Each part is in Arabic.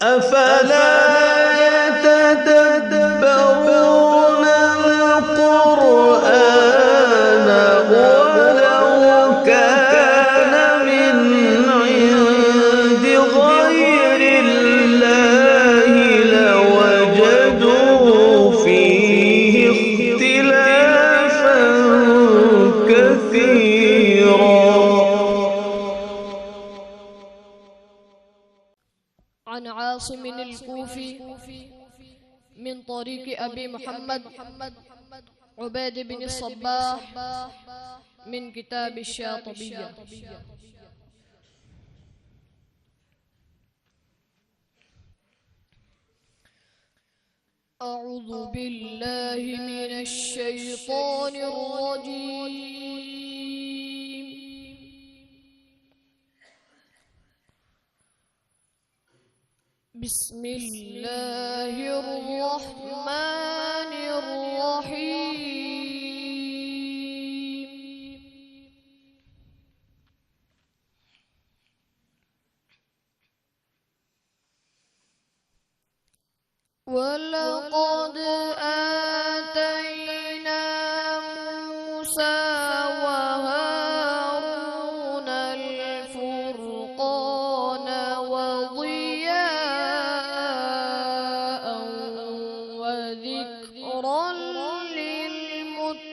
أفلا يتدبرون القرآن ولو كان من عند غير الله لوجدوا فيه اختلافا كثيرا. عن عاصم الكوفي من طريق أبي محمد عبيد بن الصباح من كتاب الشاطبية. أعوذ بالله من الشيطان الرجيم. بسم الله الرحمن الرحيم. ولقد آتينا موسى وهارون الفرقان وضياء وذكرا للمتقين.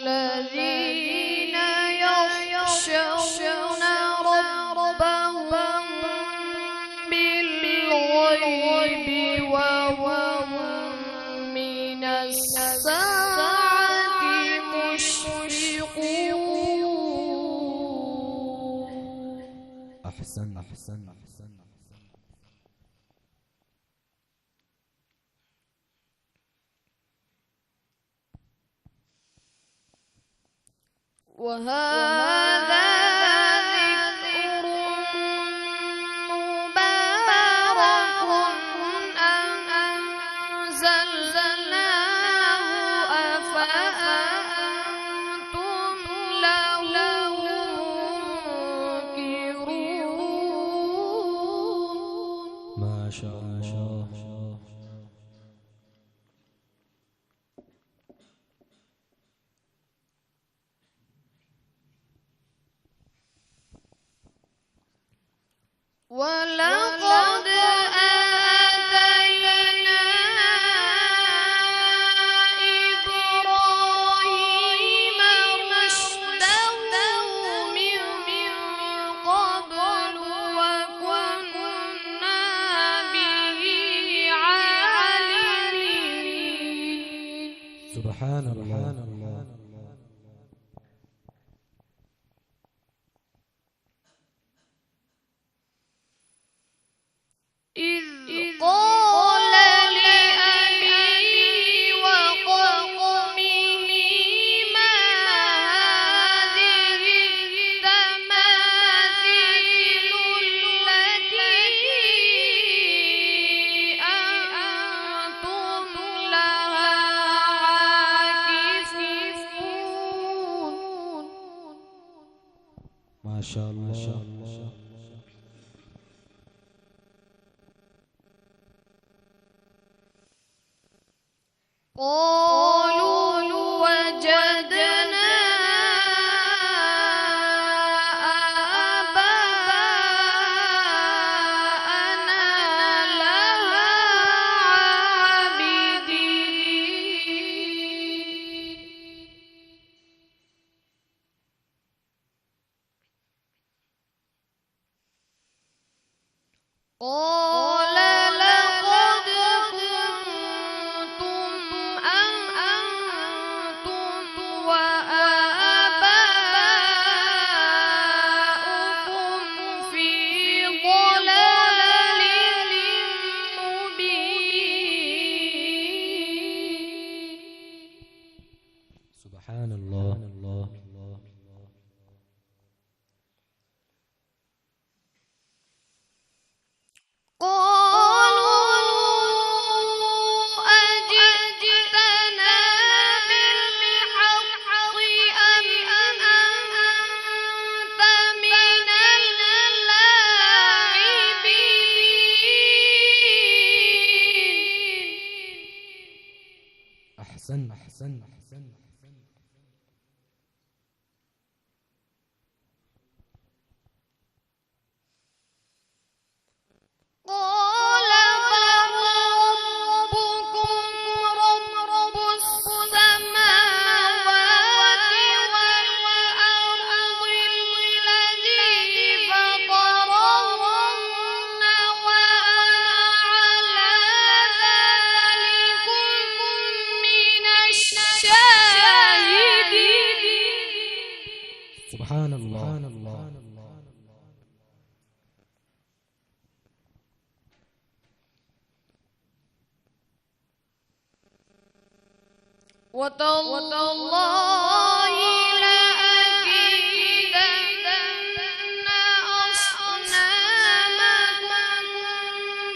الذين يخشون ربهم بالغيب وهم من الساعة مشفقون. أحسن. وهذا ذكر مبارك أنزلناه أفأنتم له منكرون. ما شاء الله. ولقد آتينا إبراهيم رشده من قبل وكنا به عالمين. سبحان الله. إذ قال لأبيه وقومه ما هذه التماثيل التي أنتم لها عاكفون. ما شاء الله. قالوا وجدنا آباءنا لها عابدين. قال لقد كنتم أنتم وآباؤكم في ضلال مبين. سبحان الله. وتالله لأكيدن أصنامكم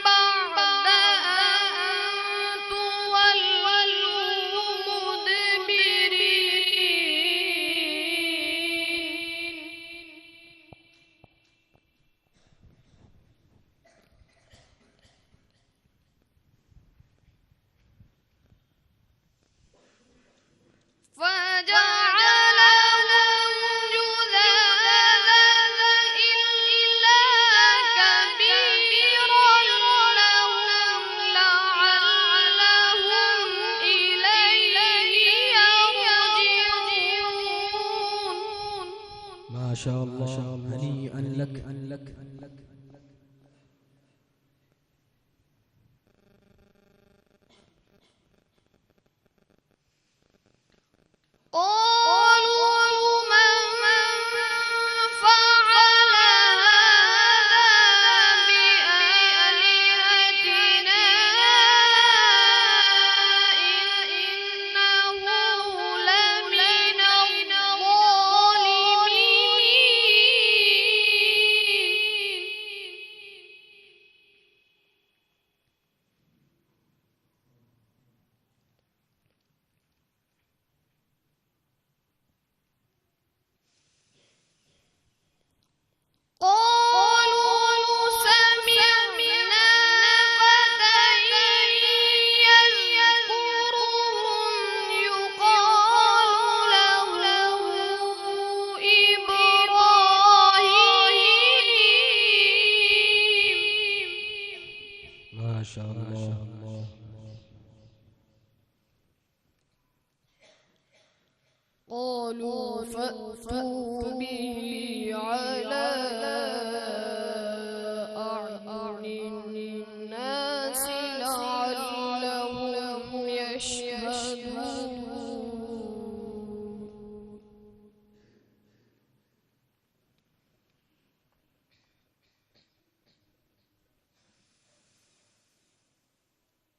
بعد أن تولوا مدبرين. فجعلهم جذاذا إلا كبيرا لهم لعلهم إليه يرجعون. ما شاء الله، هنيئا لك. قالوا من فعل هذا بآلهتنا إنه لمن الظالمين. قالوا سمعنا فتى يذكرهم يقال له إبراهيم. ما شاء الله. قالوا فأتوا به على أعين الناس لعلهم يشهدون.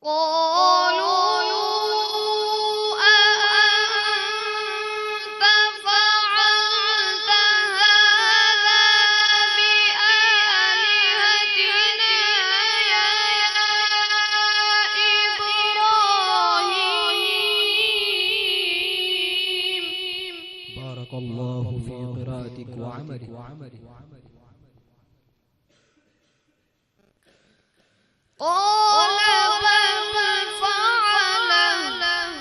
قالوا أأنت فعلت هذا بآلهتنا يا إبراهيم. بارك الله في قراءتك وعملك. قال بل فعله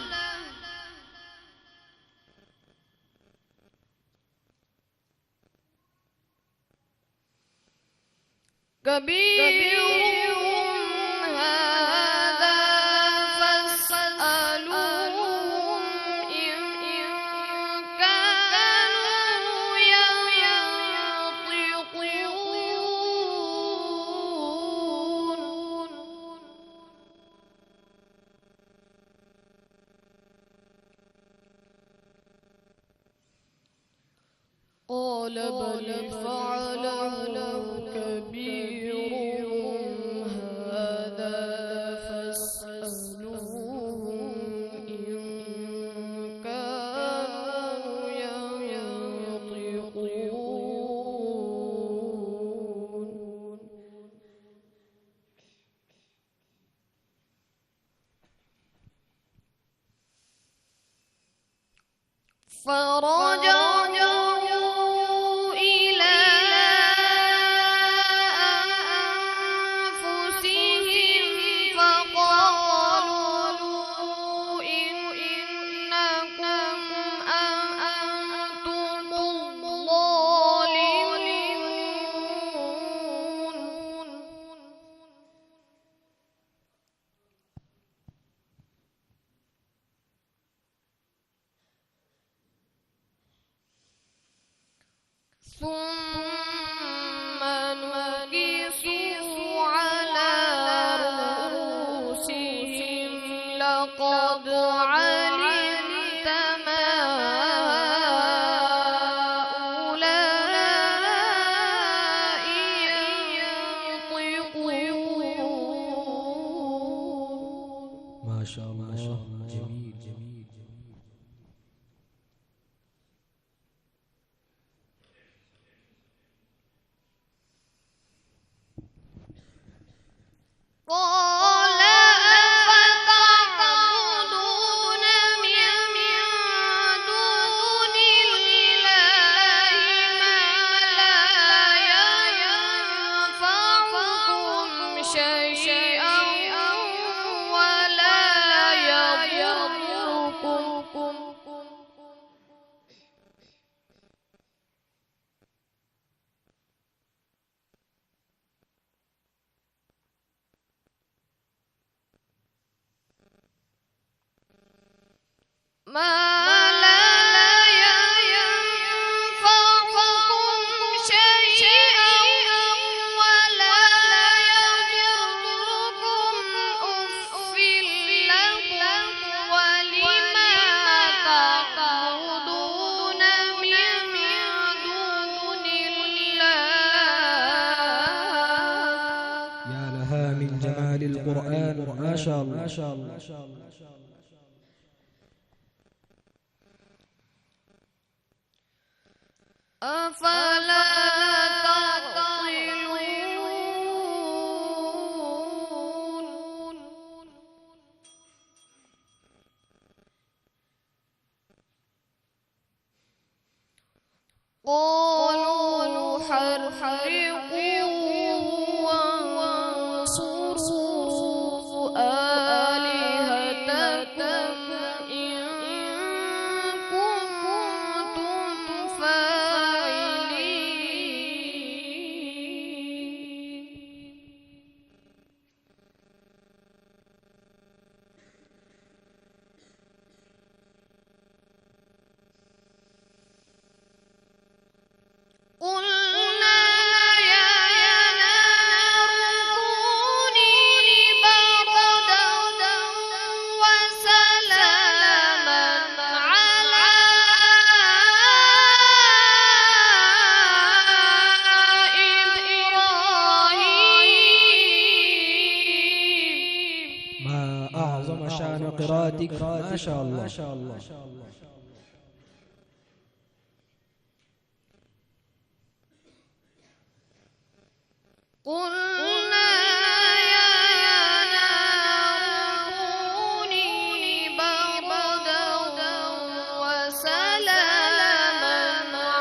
كبيرهم هذا فاسألوهم إن كانوا ينطقون. قال بل فعله كبيرهم هذا فاسألوهم إن كانوا ينطقون. فرجعوا إلى أنفسهم فقالوا إنكم أنتم الظالمون. ثم نكسوا على رؤوسهم لقد علمت ما هؤلاء ينطقون. ما شاء الله، جميل. شيئا ولا يضركم. ما لا ينفعكم شيئا ولا يضركم. أف لكم ولما تعبدون من دون الله. يا لها من جمال القرآن، ما شاء الله. أفلا تعقلون. قالوا حرقوه وانصروا آلهتكم إن كنتم فاعلين. قلنا يا نار كوني بردا وسلاما على إبراهيم. ما أعظم شأن قراءتك، ما شاء الله. قلنا يا نار كوني بردا وسلاما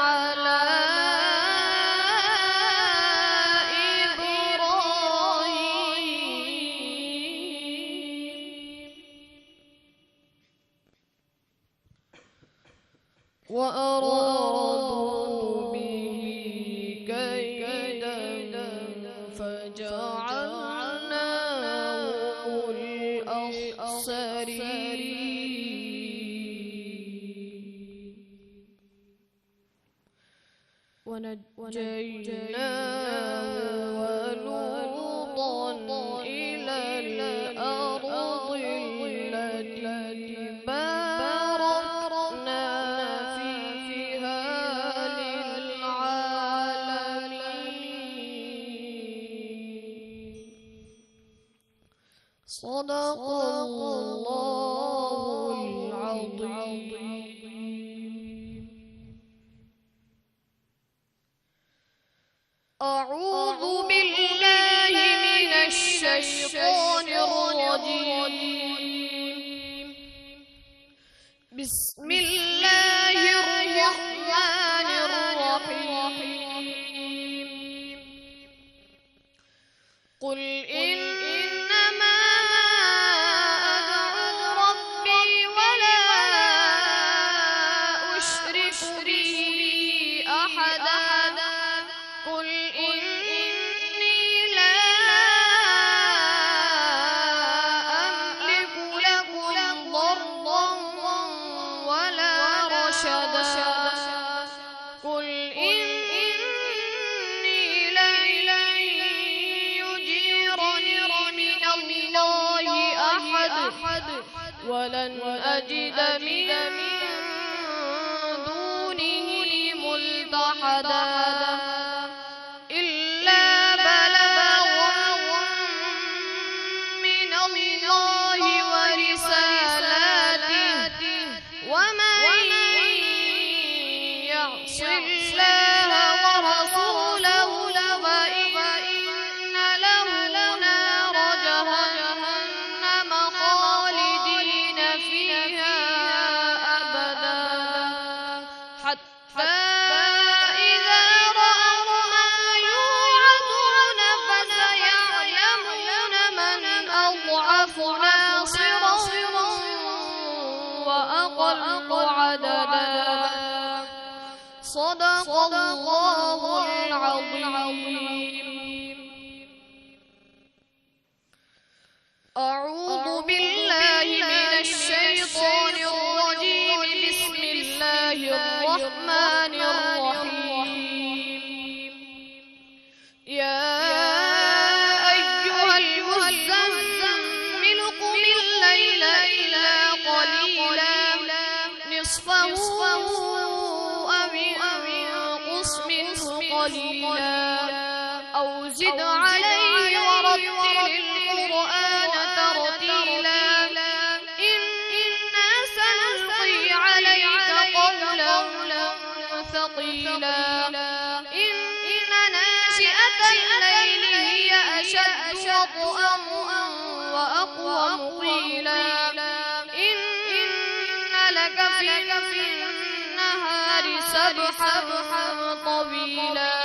على إبراهيم. وأرادوا به كيدا فجعلناهم الأخسرين. ونجيناه ولوطا إلى الأرض التي باركنا فيها للعالمين. صدق الله العظيم. أعوذ بالله من الشيطان الرجيم. بسم الله الرحمن الرحيم. قل إنما أدعو ربي ولا أشرك به أحدا. قل إني لا أملك لكم ضرا ولا رشدا. قل إني لن يجيرني من الله أحد ولن أجد من دونه ملتحدا. إلا بلاغا من الله ورسالاته. ومن يعص الله ورسوله فإن له نار جهنم خالدين فيها أبدا. حتى إذا أعوذ بالله من الشيطان الرجيم. بسم الله الرحمن الرحيم. يا أيها المزمل قم الليل إلا قليلا نصفه أو انقص منه قليلا أو زد عليه ورتل القرآن ترتيلا. إنا سنلقي عليك قولا ثقيلا. إن ناشئة الليل هي أشد وطئا وأقوم قيلا. إن لك في النهار سبحا طويلا.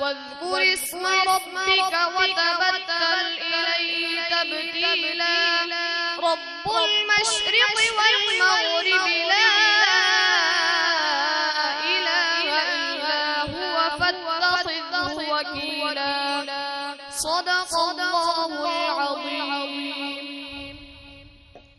واذكر اسم ربك وتبتل إليه تبتيلا. رب المشرق والمغرب لا إله إلا هو فاتخذه وكيلا. صدق الله